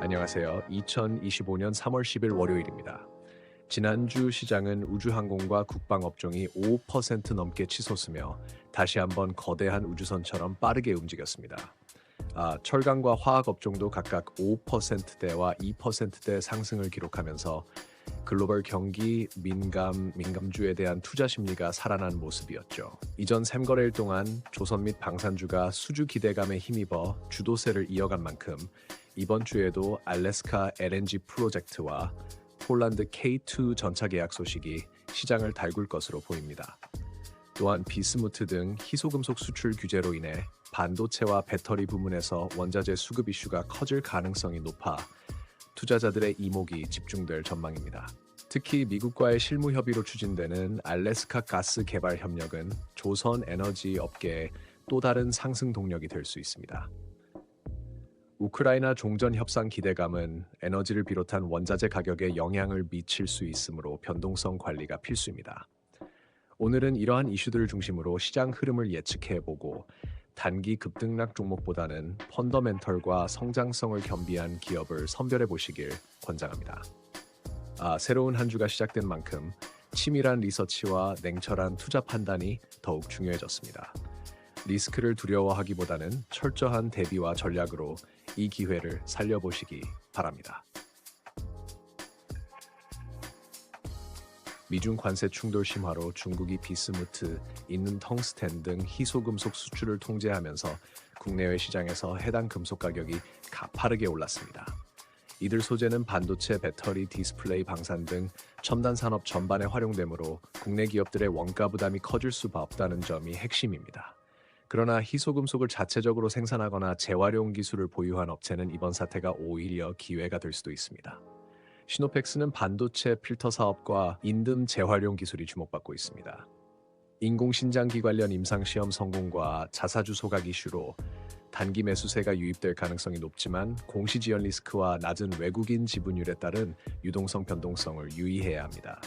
안녕하세요. 2025년 3월 10일 월요일입니다. 지난주 시장은 우주항공과 국방업종이 5% 넘게 치솟으며 다시 한번 거대한 우주선처럼 빠르게 움직였습니다. 철강과 화학업종도 각각 5%대와 2%대 상승을 기록하면서 글로벌 경기, 민감주에 대한 투자 심리가 살아난 모습이었죠. 이전 샘거래일 동안 조선 및 방산주가 수주 기대감에 힘입어 주도세를 이어간 만큼 이번 주에도 알래스카 LNG 프로젝트와 폴란드 K2 전차 계약 소식이 시장을 달굴 것으로 보입니다. 또한 비스무트 등 희소금속 수출 규제로 인해 반도체와 배터리 부문에서 원자재 수급 이슈가 커질 가능성이 높아 투자자들의 이목이 집중될 전망입니다. 특히 미국과의 실무 협의로 추진되는 알래스카 가스 개발 협력은 조선 에너지 업계의 또 다른 상승 동력이 될 수 있습니다. 우크라이나 종전 협상 기대감은 에너지를 비롯한 원자재 가격에 영향을 미칠 수 있으므로 변동성 관리가 필수입니다. 오늘은 이러한 이슈들을 중심으로 시장 흐름을 예측해보고 단기 급등락 종목보다는 펀더멘털과 성장성을 겸비한 기업을 선별해 보시길 권장합니다. 새로운 한 주가 시작된 만큼 치밀한 리서치와 냉철한 투자 판단이 더욱 중요해졌습니다. 리스크를 두려워하기보다는 철저한 대비와 전략으로 이 기회를 살려보시기 바랍니다. 미중 관세 충돌 심화로 중국이 비스무트, 있는 텅스텐 등 희소금속 수출을 통제하면서 국내외 시장에서 해당 금속 가격이 가파르게 올랐습니다. 이들 소재는 반도체, 배터리, 디스플레이, 방산 등 첨단 산업 전반에 활용되므로 국내 기업들의 원가 부담이 커질 수가 없다는 점이 핵심입니다. 그러나 희소금속을 자체적으로 생산하거나 재활용 기술을 보유한 업체는 이번 사태가 오히려 기회가 될 수도 있습니다. 시노펙스는 반도체 필터 사업과 인듬 재활용 기술이 주목받고 있습니다. 인공신장기 관련 임상시험 성공과 자사주 소각 이슈로 단기 매수세가 유입될 가능성이 높지만 공시지연 리스크와 낮은 외국인 지분율에 따른 유동성 변동성을 유의해야 합니다.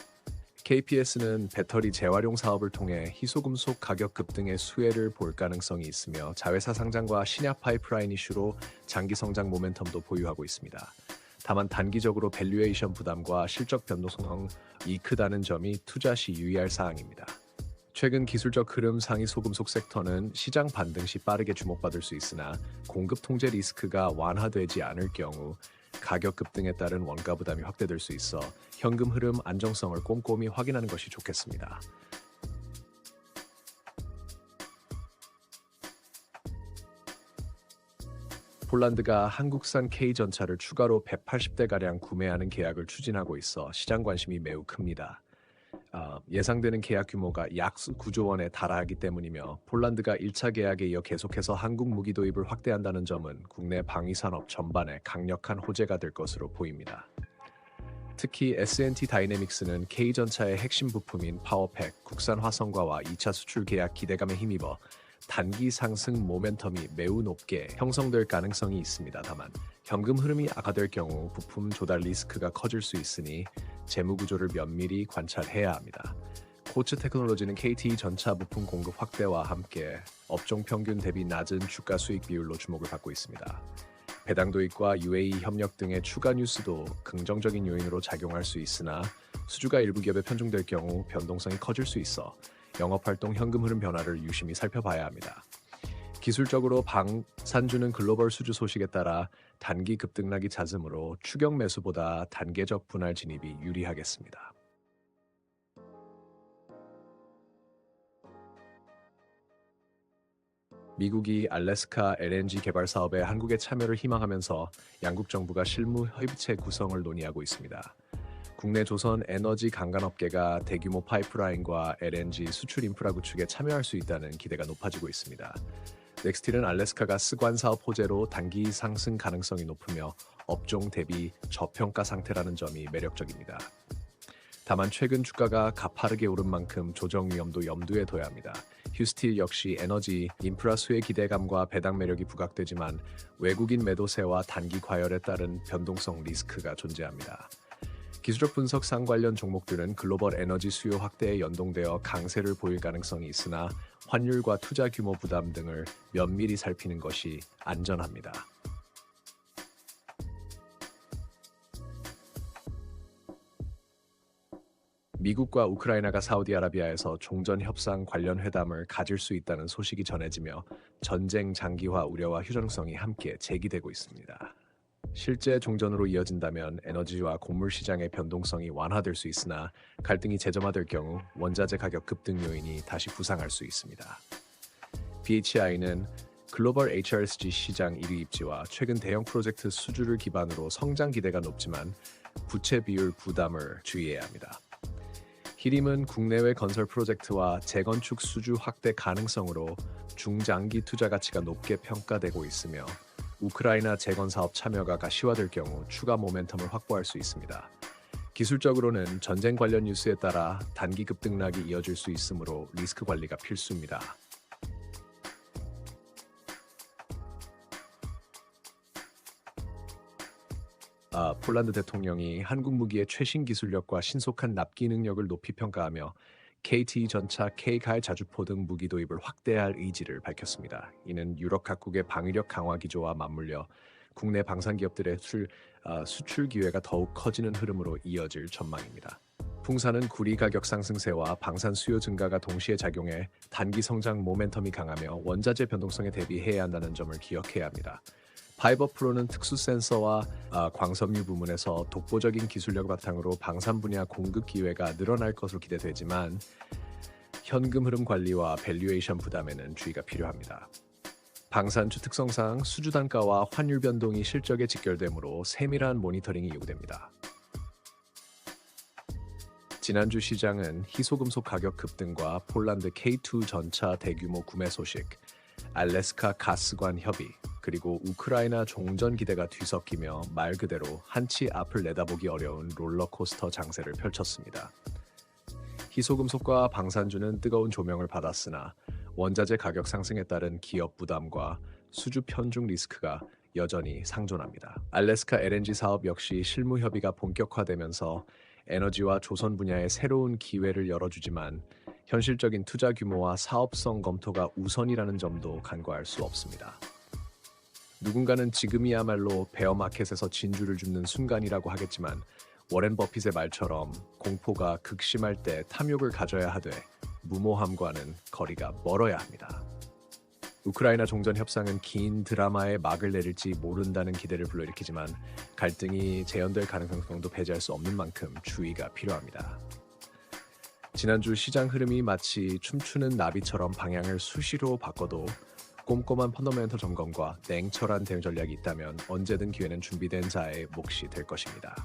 KPS는 배터리 재활용 사업을 통해 희소금속 가격 급등의 수혜를 볼 가능성이 있으며 자회사 상장과 신약 파이프라인 이슈로 장기 성장 모멘텀도 보유하고 있습니다. 다만 단기적으로 밸류에이션 부담과 실적 변동성이 크다는 점이 투자 시 유의할 사항입니다. 최근 기술적 흐름 상위 소금속 섹터는 시장 반등 시 빠르게 주목받을 수 있으나 공급 통제 리스크가 완화되지 않을 경우 가격 급등에 따른 원가 부담이 확대될 수 있어 현금 흐름 안정성을 꼼꼼히 확인하는 것이 좋겠습니다. 폴란드가 한국산 K전차를 추가로 180대가량 구매하는 계약을 추진하고 있어 시장 관심이 매우 큽니다. 예상되는 계약 규모가 약 9조 원에 달하기 때문이며 폴란드가 1차 계약에 이어 계속해서 한국 무기 도입을 확대한다는 점은 국내 방위산업 전반에 강력한 호재가 될 것으로 보입니다. 특히 S&T 다이내믹스는 K전차의 핵심 부품인 파워팩, 국산 화성과와 2차 수출 계약 기대감에 힘입어 단기 상승 모멘텀이 매우 높게 형성될 가능성이 있습니다. 다만 현금 흐름이 악화될 경우 부품 조달 리스크가 커질 수 있으니 재무 구조를 면밀히 관찰해야 합니다. 코츠 테크놀로지는 KT 전차 부품 공급 확대와 함께 업종 평균 대비 낮은 주가 수익 비율로 주목을 받고 있습니다. 배당 도입과 UAE 협력 등의 추가 뉴스도 긍정적인 요인으로 작용할 수 있으나 수주가 일부 기업에 편중될 경우 변동성이 커질 수 있어 영업활동 현금 흐름 변화를 유심히 살펴봐야 합니다. 기술적으로 방산주는 글로벌 수주 소식에 따라 단기 급등락이 잦으므로 추격 매수보다 단계적 분할 진입이 유리하겠습니다. 미국이 알래스카 LNG 개발 사업에 한국의 참여를 희망하면서 양국 정부가 실무 협의체 구성을 논의하고 있습니다. 국내 조선 에너지 강간업계가 대규모 파이프라인과 LNG 수출 인프라 구축에 참여할 수 있다는 기대가 높아지고 있습니다. 넥스틸은 알래스카 가스 관 사업 호재로 단기 상승 가능성이 높으며 업종 대비 저평가 상태라는 점이 매력적입니다. 다만 최근 주가가 가파르게 오른 만큼 조정 위험도 염두에 둬야 합니다. 휴스틸 역시 에너지 인프라 수혜 기대감과 배당 매력이 부각되지만 외국인 매도세와 단기 과열에 따른 변동성 리스크가 존재합니다. 기술적 분석상 관련 종목들은 글로벌 에너지 수요 확대에 연동되어 강세를 보일 가능성이 있으나 환율과 투자 규모 부담 등을 면밀히 살피는 것이 안전합니다. 미국과 우크라이나가 사우디아라비아에서 종전 협상 관련 회담을 가질 수 있다는 소식이 전해지며 전쟁 장기화 우려와 휴전성이 함께 제기되고 있습니다. 실제 종전으로 이어진다면 에너지와 곡물 시장의 변동성이 완화될 수 있으나 갈등이 재점화될 경우 원자재 가격 급등 요인이 다시 부상할 수 있습니다. BHI는 글로벌 HRSG 시장 1위 입지와 최근 대형 프로젝트 수주를 기반으로 성장 기대가 높지만 부채 비율 부담을 주의해야 합니다. 히림은 국내외 건설 프로젝트와 재건축 수주 확대 가능성으로 중장기 투자 가치가 높게 평가되고 있으며 우크라이나 재건 사업 참여가 가시화될 경우 추가 모멘텀을 확보할 수 있습니다. 기술적으로는 전쟁 관련 뉴스에 따라 단기 급등락이 이어질 수 있으므로 리스크 관리가 필수입니다. 폴란드 대통령이 한국 무기의 최신 기술력과 신속한 납기 능력을 높이 평가하며 KT 전차 K가의 자주포 등 무기 도입을 확대할 의지를 밝혔습니다. 이는 유럽 각국의 방위력 강화 기조와 맞물려 국내 방산 기업들의 수출 기회가 더욱 커지는 흐름으로 이어질 전망입니다. 풍사는 구리 가격 상승세와 방산 수요 증가가 동시에 작용해 단기 성장 모멘텀이 강하며 원자재 변동성에 대비해야 한다는 점을 기억해야 합니다. 파이버 프로는 특수 센서와 광섬유 부문에서 독보적인 기술력 바탕으로 방산 분야 공급 기회가 늘어날 것으로 기대되지만 현금 흐름 관리와 밸류에이션 부담에는 주의가 필요합니다. 방산주 특성상 수주 단가와 환율 변동이 실적에 직결되므로 세밀한 모니터링이 요구됩니다. 지난주 시장은 희소금속 가격 급등과 폴란드 K2 전차 대규모 구매 소식, 알래스카 가스관 협의, 그리고 우크라이나 종전 기대가 뒤섞이며 말 그대로 한치 앞을 내다보기 어려운 롤러코스터 장세를 펼쳤습니다. 희소금속과 방산주는 뜨거운 조명을 받았으나 원자재 가격 상승에 따른 기업 부담과 수주 편중 리스크가 여전히 상존합니다. 알래스카 LNG 사업 역시 실무 협의가 본격화되면서 에너지와 조선 분야의 새로운 기회를 열어주지만 현실적인 투자 규모와 사업성 검토가 우선이라는 점도 간과할 수 없습니다. 누군가는 지금이야말로 베어마켓에서 진주를 줍는 순간이라고 하겠지만 워렌 버핏의 말처럼 공포가 극심할 때 탐욕을 가져야 하되 무모함과는 거리가 멀어야 합니다. 우크라이나 종전 협상은 긴 드라마에 막을 내릴지 모른다는 기대를 불러일으키지만 갈등이 재현될 가능성도 배제할 수 없는 만큼 주의가 필요합니다. 지난주 시장 흐름이 마치 춤추는 나비처럼 방향을 수시로 바꿔도 꼼꼼한 펀더멘털 점검과 냉철한 대응 전략이 있다면 언제든 기회는 준비된 자의 몫이 될 것입니다.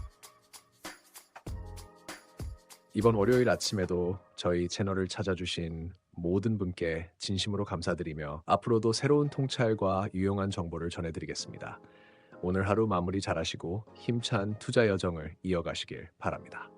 이번 월요일 아침에도 저희 채널을 찾아주신 모든 분께 진심으로 감사드리며 앞으로도 새로운 통찰과 유용한 정보를 전해드리겠습니다. 오늘 하루 마무리 잘하시고 힘찬 투자 여정을 이어가시길 바랍니다.